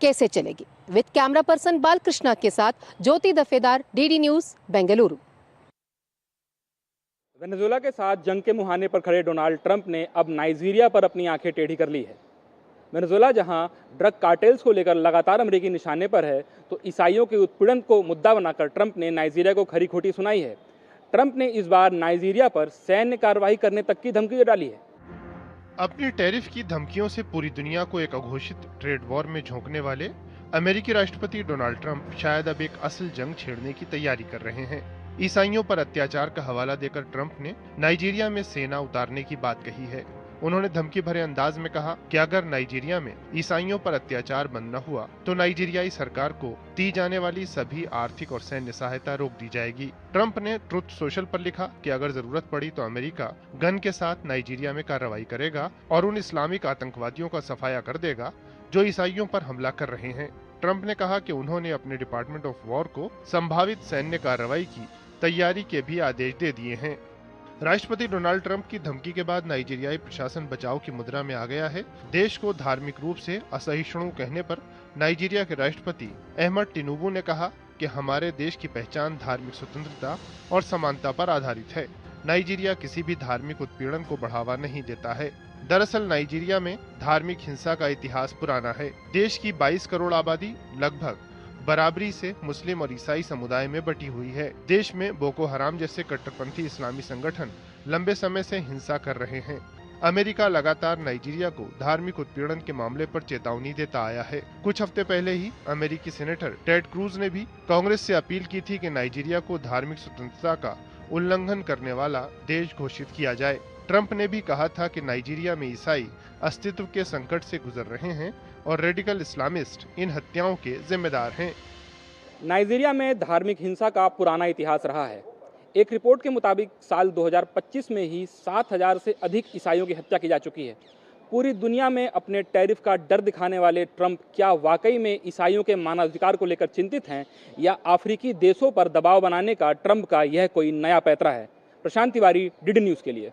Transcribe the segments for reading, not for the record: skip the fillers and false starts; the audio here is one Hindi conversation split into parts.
कैसे चलेगी। विद कैमरा पर्सन बालकृष्णा के साथ ज्योति दफेदार, डीडी न्यूज, बेंगलुरु। वेनेजुएला के साथ जंग के मुहाने पर खड़े डोनाल्ड ट्रंप ने अब नाइजीरिया पर अपनी आंखें टेढ़ी कर ली है। वेनेजुएला जहां ड्रग कार्टेल्स को लेकर लगातार अमेरिकी निशाने पर है, तो ईसाइयों के उत्पीड़न को मुद्दा बनाकर ट्रंप ने नाइजीरिया को खरी खोटी सुनाई है। ट्रंप ने इस बार नाइजीरिया पर सैन्य कार्रवाई करने तक की धमकी डाली है। अपनी टैरिफ की धमकियों से पूरी दुनिया को एक अघोषित ट्रेड वॉर में झोंकने वाले अमेरिकी राष्ट्रपति डोनाल्ड ट्रंप शायद अब एक असल जंग छेड़ने की तैयारी कर रहे हैं। ईसाइयों पर अत्याचार का हवाला देकर ट्रंप ने नाइजीरिया में सेना उतारने की बात कही है। उन्होंने धमकी भरे अंदाज में कहा कि अगर नाइजीरिया में ईसाइयों पर अत्याचार बंद न हुआ तो नाइजीरियाई सरकार को दी जाने वाली सभी आर्थिक और सैन्य सहायता रोक दी जाएगी। ट्रंप ने ट्रुथ सोशल पर लिखा कि अगर जरूरत पड़ी तो अमेरिका गन के साथ नाइजीरिया में कार्रवाई करेगा और उन इस्लामिक आतंकवादियों का सफाया कर देगा जो ईसाइयों पर हमला कर रहे हैं। ट्रंप ने कहा कि उन्होंने अपने डिपार्टमेंट ऑफ वॉर को संभावित सैन्य कार्रवाई की तैयारी के भी आदेश दे दिए हैं। राष्ट्रपति डोनाल्ड ट्रंप की धमकी के बाद नाइजीरियाई प्रशासन बचाव की मुद्रा में आ गया है। देश को धार्मिक रूप से असहिष्णु कहने पर नाइजीरिया के राष्ट्रपति अहमद टिनुबू ने कहा कि हमारे देश की पहचान धार्मिक स्वतंत्रता और समानता पर आधारित है। नाइजीरिया किसी भी धार्मिक उत्पीड़न को बढ़ावा नहीं देता है। दरअसल नाइजीरिया में धार्मिक हिंसा का इतिहास पुराना है। देश की 22 करोड़ आबादी लगभग बराबरी से मुस्लिम और ईसाई समुदाय में बटी हुई है। देश में बोको हराम जैसे कट्टरपंथी इस्लामी संगठन लंबे समय से हिंसा कर रहे हैं। अमेरिका लगातार नाइजीरिया को धार्मिक उत्पीड़न के मामले पर चेतावनी देता आया है। कुछ हफ्ते पहले ही अमेरिकी सेनेटर टेड क्रूज ने भी कांग्रेस से अपील की थी कि नाइजीरिया को धार्मिक स्वतंत्रता का उल्लंघन करने वाला देश घोषित किया जाए। ट्रंप ने भी कहा था कि नाइजीरिया में ईसाई अस्तित्व के संकट से गुजर रहे हैं और रेडिकल इस्लामिस्ट इन हत्याओं के जिम्मेदार हैं। नाइजीरिया में धार्मिक हिंसा का पुराना इतिहास रहा है। एक रिपोर्ट के मुताबिक साल 2025 में ही 7,000 से अधिक ईसाइयों की हत्या की जा चुकी है। पूरी दुनिया में अपने टैरिफ का डर दिखाने वाले ट्रंप क्या वाकई में ईसाइयों के मानवाधिकार को लेकर चिंतित हैं, या अफ्रीकी देशों पर दबाव बनाने का ट्रंप का यह कोई नया पैंतरा है? प्रशांत तिवारी, डीडी न्यूज के लिए।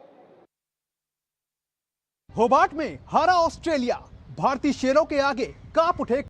होबार्ट में हारा ऑस्ट्रेलिया, भारतीय शेरों के आगे कांप उठे